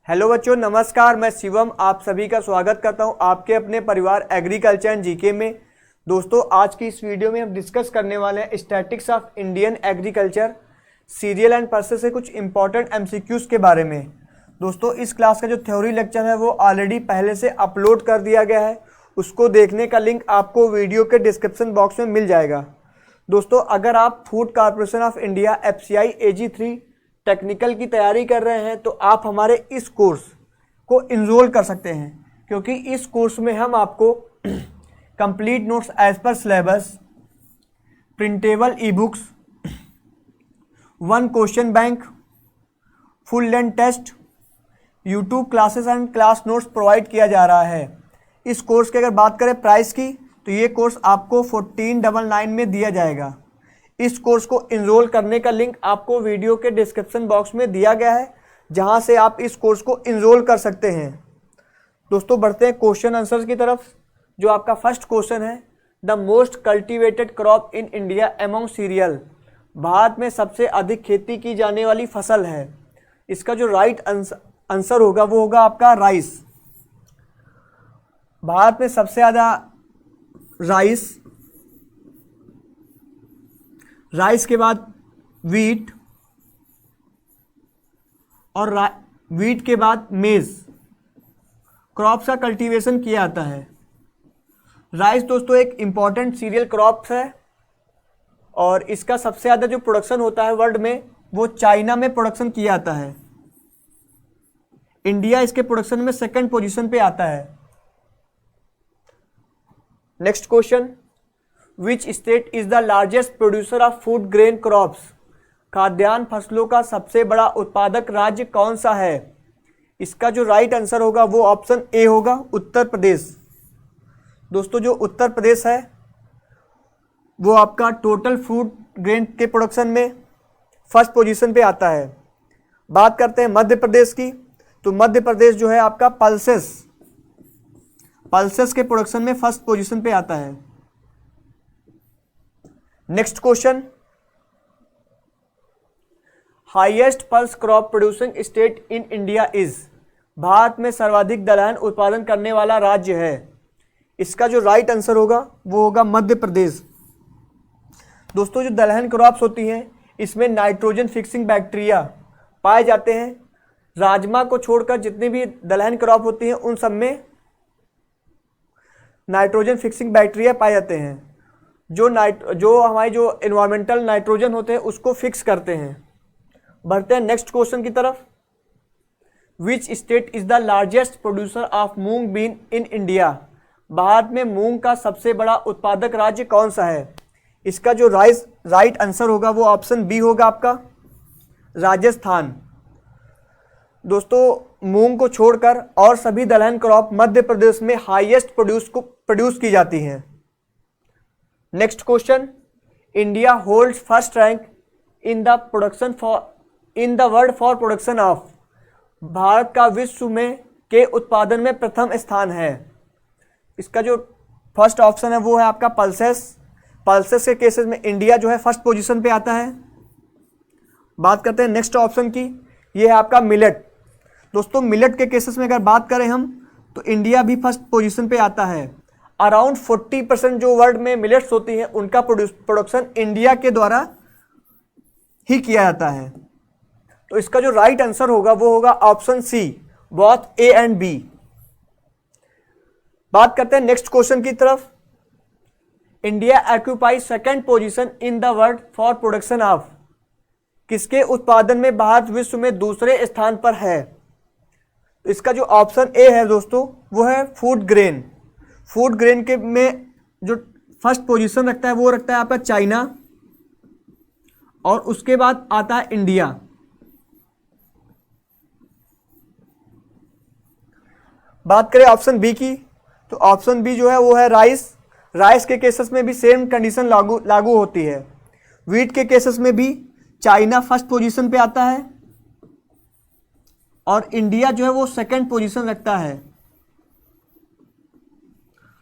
Hello बच्चों, नमस्कार। मैं शिवम आप सभी का स्वागत करता हूं आपके अपने परिवार एग्रीकल्चर एंड जीके में। दोस्तों, आज की इस वीडियो में हम डिस्कस करने वाले हैं statics of Indian agriculture serial and process से कुछ इंपॉर्टेंट एमसीक्यूज के बारे में। दोस्तों, इस क्लास का जो थ्योरी लेक्चर है वो ऑलरेडी पहले से अपलोड कर दिया गया है। उसको देखने का लिंक आपको वीडियो के डिस्क्रिप्शन बॉक्स में मिल जाएगा। दोस्तों, अगर आप food corporation of India FCI AG3 technical की तैयारी कर रहे हैं तो आप हमारे इस कोर्स को इनरोल कर सकते हैं, क्योंकि इस कोर्स में हम आपको complete notes as per syllabus, printable e books, 1 question bank, full length test, YouTube classes and class notes provide किया जा रहा है। इस कोर्स की अगर बात करें प्राइस की, तो ये कोर्स आपको 1499 में दिया जाएगा। इस कोर्स को इनरोल करने का लिंक आपको वीडियो के डिस्क्रिप्शन बॉक्स में दिया गया है, जहां से आप इस कोर्स को इनरोल कर सकते हैं। दोस्तों, बढ़ते हैं क्वेश्चन आंसर्स की तरफ। जो आपका फर्स्ट क्वेश्चन है, the most cultivated crop in India among serial, Bharat में सबसे अधिक खेती की जाने वाली फसल है। इसका जो राइट आंसर होगा वो होगा आपका राइस। भारत में सबसे ज़्यादा राइस के बाद वीट और वीट के बाद मेज क्रॉप्स का कल्टीवेशन किया जाता है। राइस दोस्तों एक इम्पॉर्टेंट सीरियल क्रॉप्स है और इसका सबसे ज़्यादा जो प्रोडक्शन होता है वर्ल्ड में वो चाइना में प्रोडक्शन किया जाता है। इंडिया इसके प्रोडक्शन में सेकंड पोजीशन पे आता है। Next question, which state is the largest producer of food grain crops, खाद्यान्न फसलों का सबसे बड़ा उत्पादक राज्य कौन सा है। इसका जो राइट आंसर होगा वो ऑप्शन ए होगा, उत्तर प्रदेश। दोस्तों, जो उत्तर प्रदेश है वो आपका टोटल फूड ग्रेन के प्रोडक्शन में फर्स्ट पोजीशन पे आता है। बात करते हैं मध्य प्रदेश की, तो मध्य प्रदेश जो है आपका पल्सेस के प्रोडक्शन में फर्स्ट पोजीशन पे आता है। Next question, highest pulse crop producing state in India is, Bharat में सर्वाधिक दलहन उत्पादन करने वाला राज्य है। इसका जो राइट आंसर होगा वो होगा मध्य प्रदेश। दोस्तों, जो दलहन क्रॉप्स होती हैं इसमें नाइट्रोजन फिक्सिंग बैक्टीरिया पाए जाते हैं। राजमा को छोड़कर जितनी भी दलहन क्रॉप होती हैं उन सब में नाइट्रोजन फिक्सिंग बैक्टीरिया पाए जाते हैं, जो हमारे जो एनवायरमेंटल नाइट्रोजन होते हैं उसको फिक्स करते हैं। बढ़ते हैं नेक्स्ट क्वेश्चन की तरफ। Which state is the largest producer of moong bean in India, Bharat में मूंग का सबसे बड़ा उत्पादक राज्य कौन सा है। इसका जो राइट आंसर होगा वो ऑप्शन बी होगा आपका, राजस्थान। दोस्तों, मूंग को छोड़कर और सभी दलहन क्रॉप मध्य प्रदेश में हाईएस्ट प्रोड्यूस की जाती हैं। Next question, India holds first rank in the world for production of, Bharat का विश्व में के उत्पादन में प्रथम स्थान है। इसका जो फर्स्ट ऑप्शन है वो है आपका पल्सेस के केसेस में इंडिया जो है फर्स्ट पोजीशन पे आता है। बात करते हैं नेक्स्ट ऑप्शन की, ये है आपका मिलेट। दोस्तों, मिलेट के केसेस में अगर बात करें हम तो इंडिया भी फर्स्ट पोजीशन पे आता है। अराउंड 40% जो वर्ल्ड में मिलेट्स होती हैं उनका प्रोडक्शन इंडिया के द्वारा ही किया जाता है। तो इसका जो राइट आंसर होगा वो होगा option C, both A and B. बात करते हैं नेक्स्ट क्वेश्चन की तरफ। India occupy second position in the world for production of, किसके उत्पादन में भारत विश्व में दूसरे स्थान पर है। तो इसका जो ऑप्शन ए है दोस्तों वो है फूड ग्रेन। फूड ग्रेन के में जो फर्स्ट पोजीशन रखता है वो रखता है आपका चाइना और उसके बाद आता है इंडिया। बात करें ऑप्शन बी की, तो ऑप्शन बी जो है वो है राइस के केसेस में भी सेम कंडीशन लागू होती है। वीट के केसेस में भी चाइना फर्स्ट पोजीशन पे आता है और इंडिया जो है वो सेकंड पोजीशन रखता है।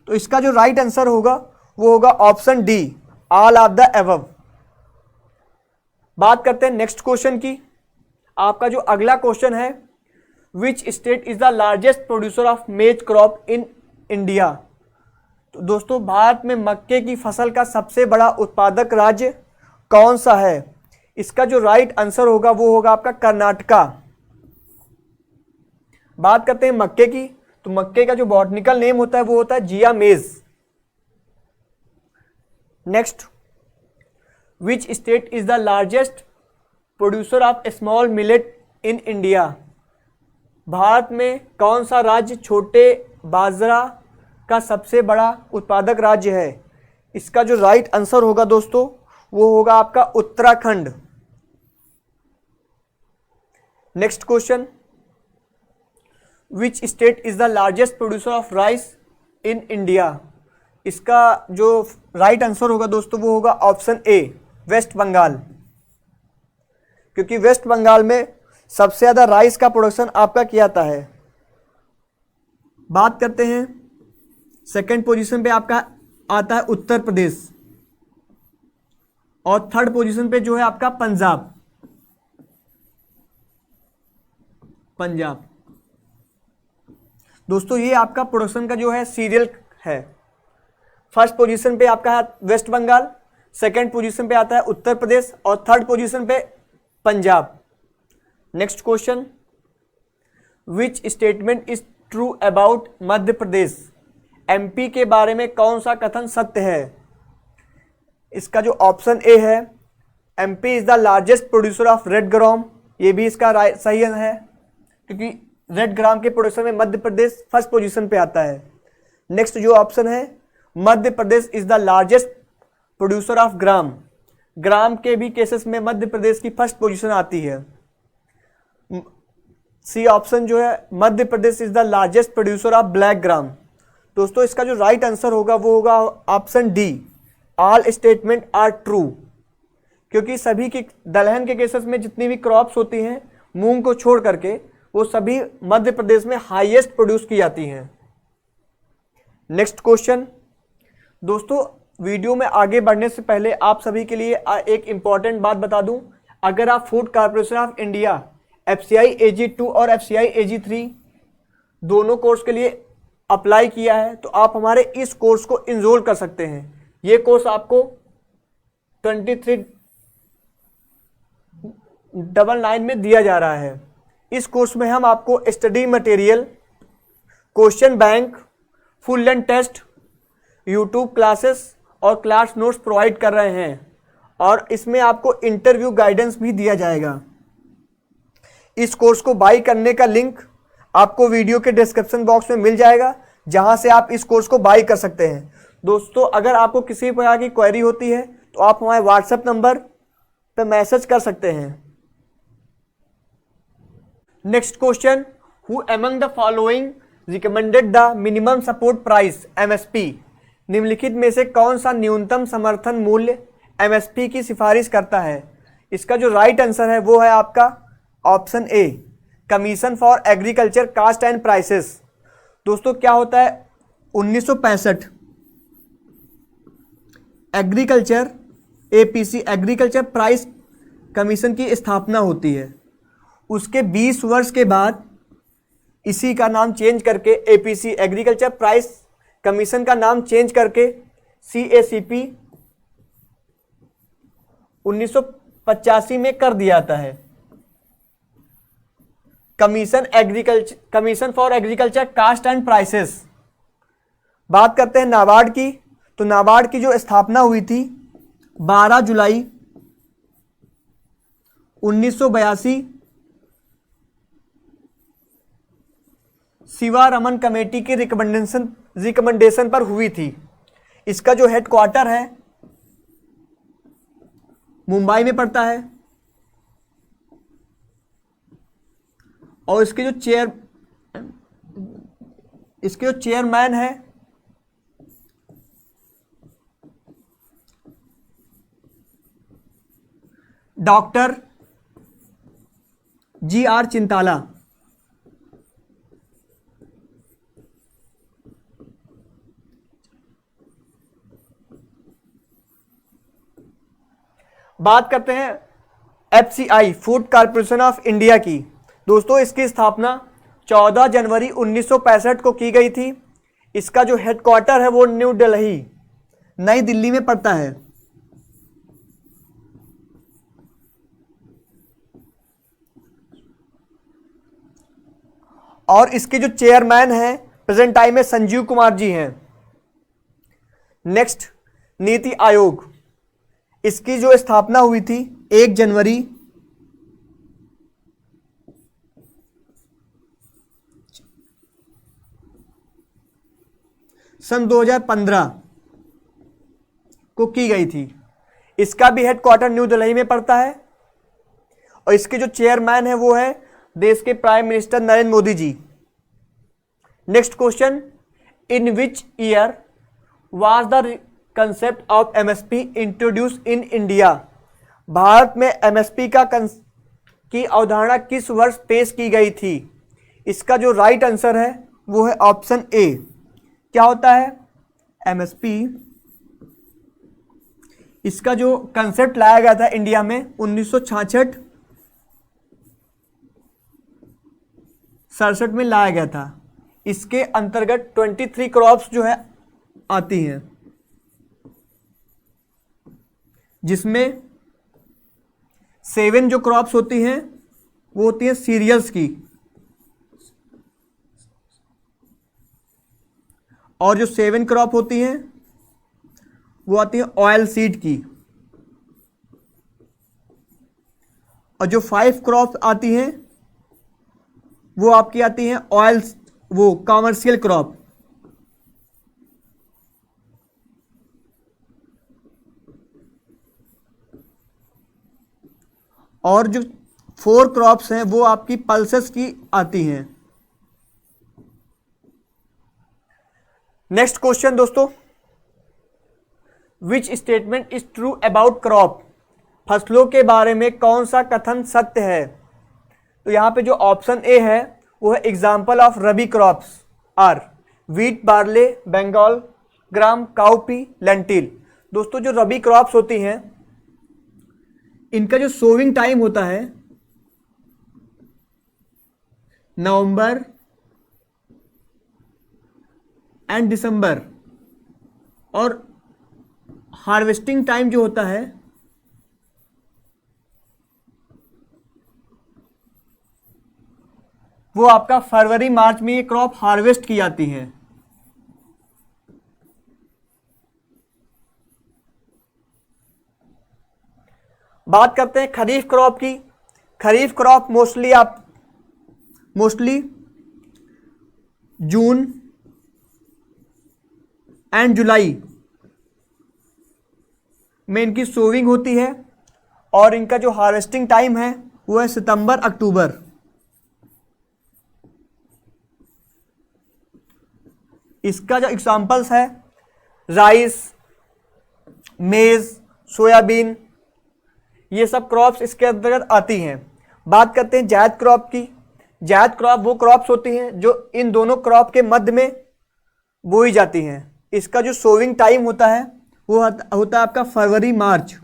तो इसका जो राइट आंसर होगा वो होगा option D, all of the above. बात करते हैं नेक्स्ट क्वेश्चन की। आपका जो अगला क्वेश्चन है, विच state is the largest producer of मेज क्रॉप इन इंडिया। तो दोस्तों भारत में मक्के की फसल का सबसे बड़ा उत्पादक राज्य कौन सा है? इसका जो राइट आंसर होगा वो होगा आपका कर्नाटका। बात करते हैं मक्के की, तो मक्के का जो बॉटनिकल नेम होता है वो होता है जिया मेज। Next, which state is the largest producer of small millet in India. Bharat में कौन सा राज्य छोटे बाजरा का सबसे बड़ा उत्पादक राज्य है? इसका जो राइट आंसर होगा दोस्तों वो होगा आपका Uttarakhand. Next question, which state is the largest producer of rice in India. इसका जो राइट आंसर होगा दोस्तों वो होगा ऑप्शन ए, वेस्ट बंगाल, क्योंकि वेस्ट बंगाल में सबसे ज्यादा राइस का प्रोडक्शन आपका किया जाता है। बात करते हैं सेकंड पोजीशन पे आपका आता है उत्तर प्रदेश और थर्ड पोजीशन पे जो है आपका पंजाब। दोस्तों ये आपका प्रोडक्शन का जो है सीरियल है। फर्स्ट पोजीशन पे आपका है वेस्ट बंगाल, सेकंड पोजीशन पे आता है उत्तर प्रदेश और थर्ड पोजीशन पे Punjab. Next question, which statement is true about Madhya Pradesh. MP के बारे में कौन सा कथन सत्य है? इसका जो ऑप्शन ए है, MP is the largest producer of red ग्राम, ये भी इसका सही है, क्योंकि रेड ग्राम के प्रोडक्शन में मध्य प्रदेश फर्स्ट पोजीशन पे आता है। नेक्स्ट जो ऑप्शन है, Madhya Pradesh is the largest producer of gram, gram के भी केसेस में मध्य प्रदेश की फर्स्ट पोजीशन आती है। सी ऑप्शन जो है, Madhya Pradesh is the largest producer of black gram. दोस्तों इसका जो राइट आंसर होगा वो होगा option D, all statements are true, क्योंकि सभी की दलहन के केसेस में जितनी भी क्रॉप्स होती हैं मूंग को छोड़ करके वो सभी मध्य प्रदेश में हाईएस्ट प्रोड्यूस की जाती हैं। नेक्स्ट क्वेश्चन, दोस्तों वीडियो में आगे बढ़ने से पहले आप सभी के लिए एक इंपॉर्टेंट बात बता दूं, अगर आप food corporation of India FCI AG2 और FCI AG3 दोनों कोर्स के लिए अप्लाई किया है तो आप हमारे इस कोर्स को इनरोल कर सकते हैं। ये कोर्स आपको 2399 में दिया जा रहा है। इस कोर्स में हम आपको study material, question bank, full length test, YouTube classes और क्लास नोट्स प्रोवाइड कर रहे हैं और इसमें आपको इंटरव्यू गाइडेंस भी दिया जाएगा। इस कोर्स को बाई करने का लिंक आपको वीडियो के डिस्क्रिप्शन बॉक्स में मिल जाएगा, जहां से आप इस कोर्स को बाई कर सकते हैं। दोस्तों अगर आपको किसी प्रकार की क्वेरी होती है तो आप हमारे व्हाट्सएप नंबर पर मैसेज कर सकते हैं। Next question, who among the following recommended the minimum support price MSP। निम्नलिखित में से कौन सा न्यूनतम समर्थन मूल्य MSP की सिफारिश करता है? इसका जो राइट आंसर है वो है आपका option A, commission for agriculture cost and prices. दोस्तों क्या होता है, 1965 agriculture APC agriculture price commission की स्थापना होती है। उसके 20 वर्ष के बाद इसी का नाम चेंज करके APC एग्रीकल्चर प्राइस कमीशन का नाम चेंज करके CACP 1985 में कर दिया जाता है। Commission for agriculture cost and prices. बात करते हैं नाबार्ड की, तो नाबार्ड की जो स्थापना हुई थी 12 जुलाई 1982 शिवारमन कमेटी की रिकमेंडेशन पर हुई थी। इसका जो हेडक्वार्टर है मुंबई में पड़ता है और इसके जो चेयरमैन है डॉक्टर GR चिंताला। बात करते हैं FCI food corporation of India की। दोस्तों इसकी स्थापना 14 जनवरी 1965 को की गई थी। इसका जो हेडक्वार्टर है वो न्यू दिल्ली, नई दिल्ली में पड़ता है। और इसके जो चेयरमैन हैं प्रेजेंट टाइम में संजीव कुमार जी हैं। नेक्स्ट, नीति आयोग, इसकी जो स्थापना हुई थी 1 जनवरी 2015 को की गई थी। इसका भी हेडक्वार्टर न्यू दिल्ली में पड़ता है और इसके जो चेयरमैन है वो है देश के prime minister Narendra Modi ji. Next question, in which year was the concept of MSP introduce in India? Bharat में एमएसपी की अवधारणा किस वर्ष पेश की गई थी? इसका जो राइट आंसर है वो है ऑप्शन ए। क्या होता है एमएसपी? इसका जो कंसेप्ट लाया गया था इंडिया में 1966-67 में लाया गया था। इसके अंतर्गत 23 क्रॉप्स जो है आती हैं, जिसमें 7 जो क्रॉप्स होती हैं वो होती हैं सीरियल्स की, और जो 7 क्रॉप होती हैं वो आती है ऑयल सीड की, और जो 5 क्रॉप आती हैं वो आपकी आती हैं ऑयल, वो कॉमर्शियल क्रॉप। और जो 4 क्रॉप्स हैं वो आपकी पल्सेस की आती हैं। नेक्स्ट क्वेश्चन दोस्तों, which statement is true about crop? फसलों के बारे में कौन सा कथन सत्य है? तो यहां पे जो ऑप्शन ए है वो है example of rabi crops are wheat, barley, Bengal gram, cowpea, lentil. दोस्तों जो रबी क्रॉप्स होती हैं इनका जो सोविंग टाइम होता है नवंबर एंड दिसंबर, और हार्वेस्टिंग टाइम जो होता है वो आपका फरवरी मार्च में ये क्रॉप हार्वेस्ट की जाती है। बात करते हैं खरीफ क्रॉप की। खरीफ क्रॉप मोस्टली जून एंड जुलाई में इनकी सोविंग होती है, और इनका जो हार्वेस्टिंग टाइम है वो है सितंबर अक्टूबर। इसका जो एग्जांपल्स है राइस, मेज, सोयाबीन, ये सब क्रॉप्स इसके अंतर्गत आती हैं। बात करते हैं जायद क्रॉप की। जायद क्रॉप वो क्रॉप्स होती हैं जो इन दोनों क्रॉप के मध्य में बोई जाती हैं। इसका जो सोविंग टाइम होता है वो होता है आपका फरवरी मार्च,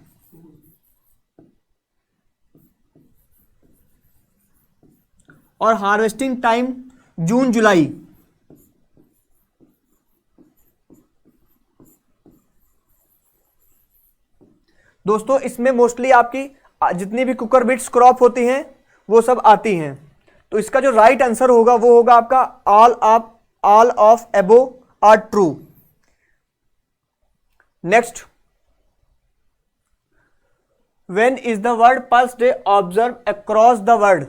और हार्वेस्टिंग टाइम जून जुलाई। दोस्तों इसमें मोस्टली आपकी जितनी भी कुकर बिट्स क्रॉप होती हैं वो सब आती हैं। तो इसका जो राइट आंसर होगा वो होगा आपका all of above are true. Next, when is the world pulse day observe across the world?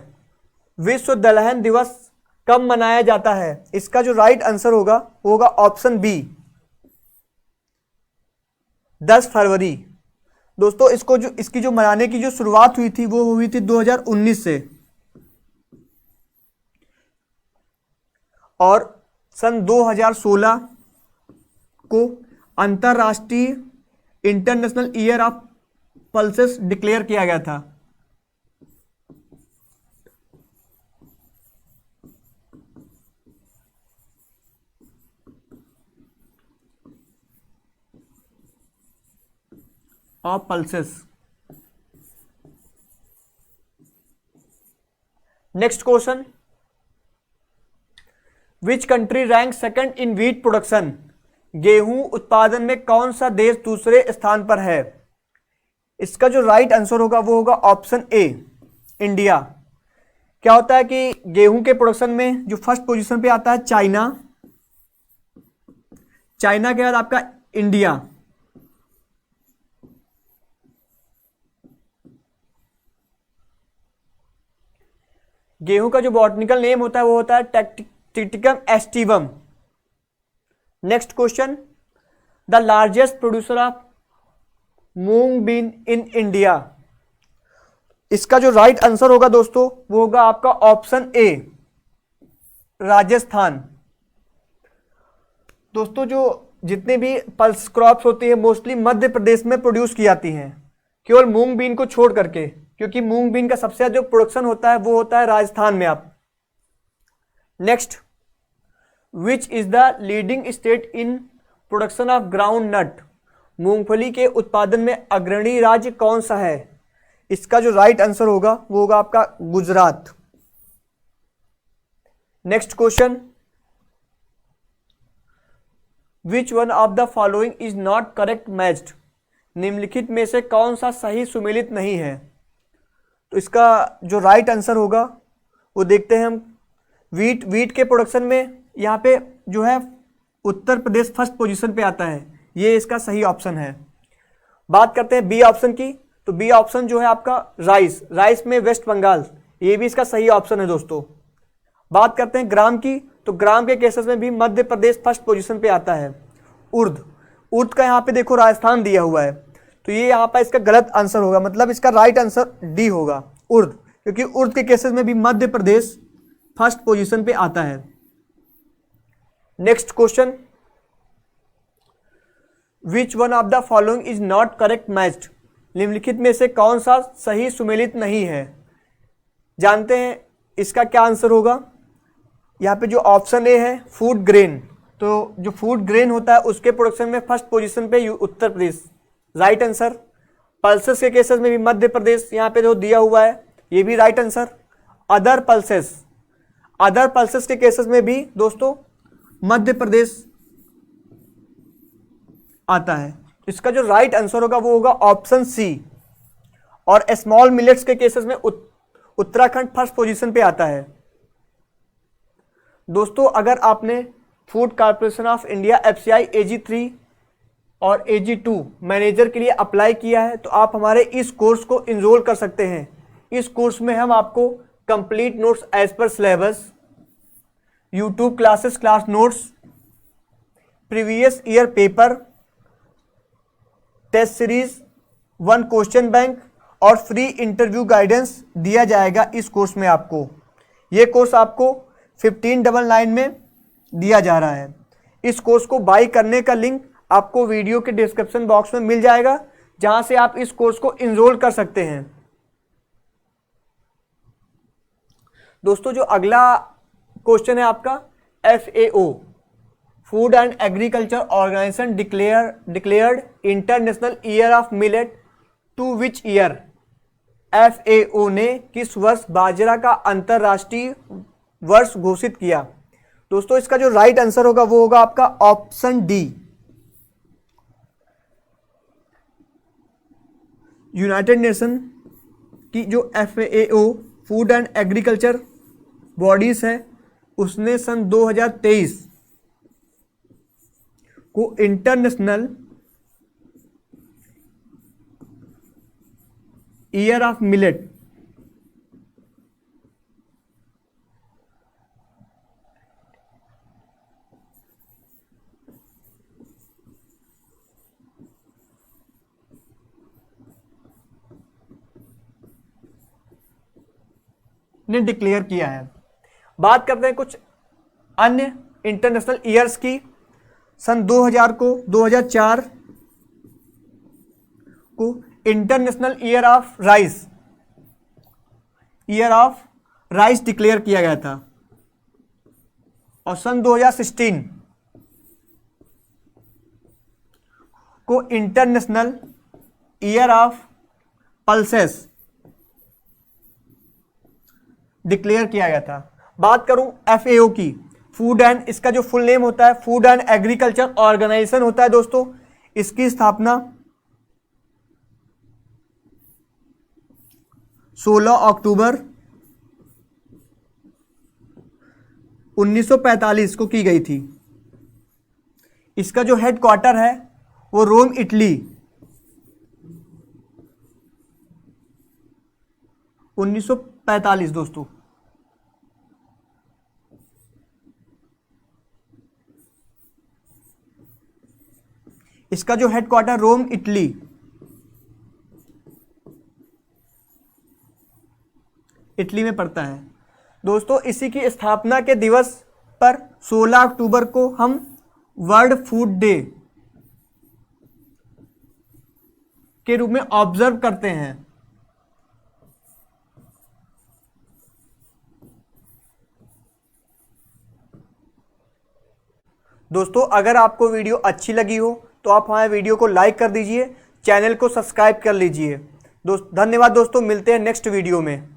विश्व दलहन दिवस कब मनाया जाता है? इसका जो राइट आंसर होगा वो होगा ऑप्शन बी 10 फरवरी। दोस्तों इसकी जो मनाने की जो शुरुआत हुई थी वो हुई थी 2019 से, और सन 2016 को अंतरराष्ट्रीय international year of pulses declare किया गया था। Of pulses. Next question, which country rank second in wheat production, गेहूं उत्पादन में कौन सा देश दूसरे स्थान पर है? इसका जो राइट आंसर होगा वो होगा ऑप्शन ए, इंडिया। क्या होता है कि गेहूं के प्रोडक्शन में जो फर्स्ट पोजीशन पे आता है चाइना, चाइना के बाद आपका इंडिया, गेहूं का जो बॉटनिकल नेम होता है वो होता है triticum aestivum. Next question, the largest producer of moong bean in India. इसका जो राइट आंसर होगा दोस्तों वो होगा आपका ऑप्शन ए, राजस्थान। दोस्तों जो जितने भी पल्स क्रॉप्स होती है मोस्टली मध्य प्रदेश में प्रोड्यूस की जाती हैं, केवल मूंग बीन को छोड़ करके, क्योंकि मूंग बीन का सबसे ज्यादा जो प्रोडक्शन होता है वो होता है राजस्थान में। आप next, which is the leading state in production of groundnut, मूंगफली के उत्पादन में अग्रणी राज्य कौन सा है? इसका जो राइट आंसर होगा वो होगा आपका Gujarat. Next question, which one of the following is not correct matched, निम्नलिखित में से कौन सा सही सुमेलित नहीं है? तो इसका जो राइट आंसर होगा वो देखते हैं हम। वीट के प्रोडक्शन में यहाँ पे जो है उत्तर प्रदेश फर्स्ट पोजीशन पे आता है, ये इसका सही ऑप्शन है। बात करते हैं बी ऑप्शन की, तो बी ऑप्शन जो है आपका राइस में वेस्ट बंगाल, ये भी इसका सही ऑप्शन है दोस्तों। बात करते हैं ग्राम की, तो ग्राम के केसेस में भी मध्य प्रदेश फर्स्ट पोजीशन पे आता है। उर्द का यहाँ पे देखो राजस्थान दिया हुआ है, तो ये यहाँ पर इसका गलत आंसर होगा, मतलब इसका राइट आंसर डी होगा उर्द, क्योंकि उर्द के केसेस में भी मध्य प्रदेश फर्स्ट पोजीशन पे आता है। Next question, which one of the following is not correct matched, निम्नलिखित में से कौन सा सही सुमेलित नहीं है? जानते हैं इसका क्या आंसर होगा। यहाँ पे जो ऑप्शन ए है फूड ग्रेन, तो जो फूड ग्रेन होता है उसके प्रोडक्शन में फर्स्ट पोजीशन पे Uttar Pradesh, right answer. Pulses के केसेस में भी मध्य प्रदेश यहाँ पे जो दिया हुआ है ये भी राइट आंसर। अदर पल्सेस के केसेस में भी दोस्तों मध्य प्रदेश आता है। इसका जो राइट आंसर होगा वो होगा ऑप्शन सी। और स्मॉल मिलेट्स के केसेस में उत्तराखंड फर्स्ट पोजीशन पे आता है। दोस्तों अगर आपने food corporation of India FCI AG3 और AG2 मैनेजर के लिए अप्लाई किया है तो आप हमारे इस कोर्स को इनरोल कर सकते हैं। इस कोर्स में हम आपको complete notes as per syllabus, YouTube classes class notes, previous year paper, test series, 1 question bank और फ्री इंटरव्यू गाइडेंस दिया जाएगा इस कोर्स में आपको। ये कोर्स आपको 1599 में दिया जा रहा है। इस कोर्स को बाई करने का लिंक आपको वीडियो के डिस्क्रिप्शन बॉक्स में मिल जाएगा, जहां से आप इस कोर्स को इनरोल कर सकते हैं। दोस्तों जो अगला क्वेश्चन है आपका, FAO food and agriculture organization declared international year of millet to which year. FAO ने किस वर्ष बाजरा का अंतरराष्ट्रीय वर्ष घोषित किया? दोस्तों इसका जो राइट आंसर होगा वो होगा आपका ऑप्शन डी। यूनाइटेड नेशन की जो FAO food and agriculture bodies है उसने सन 2023 को इंटरनेशनल ईयर ऑफ मिलेट ने डिक्लेयर किया है। बात करते हैं कुछ अन्य इंटरनेशनल ईयर्स की। सन 2000 को 2004 को international year of rice declare किया गया था। और सन 2016 को international year of pulses declare किया गया था। बात करूं FAO की, फूड एंड, इसका जो फुल नेम होता है फूड एंड एग्रीकल्चर ऑर्गेनाइजेशन होता है दोस्तों। इसकी स्थापना 16 अक्टूबर 1945 को की गई थी। इसका जो हेडक्वार्टर है वो रोम, इटली 1945 दोस्तों। इसका जो हेडक्वार्टर रोम, इटली में पड़ता है दोस्तों। इसी की स्थापना के दिवस पर 16 अक्टूबर को हम वर्ल्ड फूड डे के रूप में ऑब्जर्व करते हैं। दोस्तों अगर आपको वीडियो अच्छी लगी हो तो आप हमारे वीडियो को लाइक कर दीजिए, चैनल को सब्सक्राइब कर लीजिए। धन्यवाद दोस्तों, मिलते हैं नेक्स्ट वीडियो में।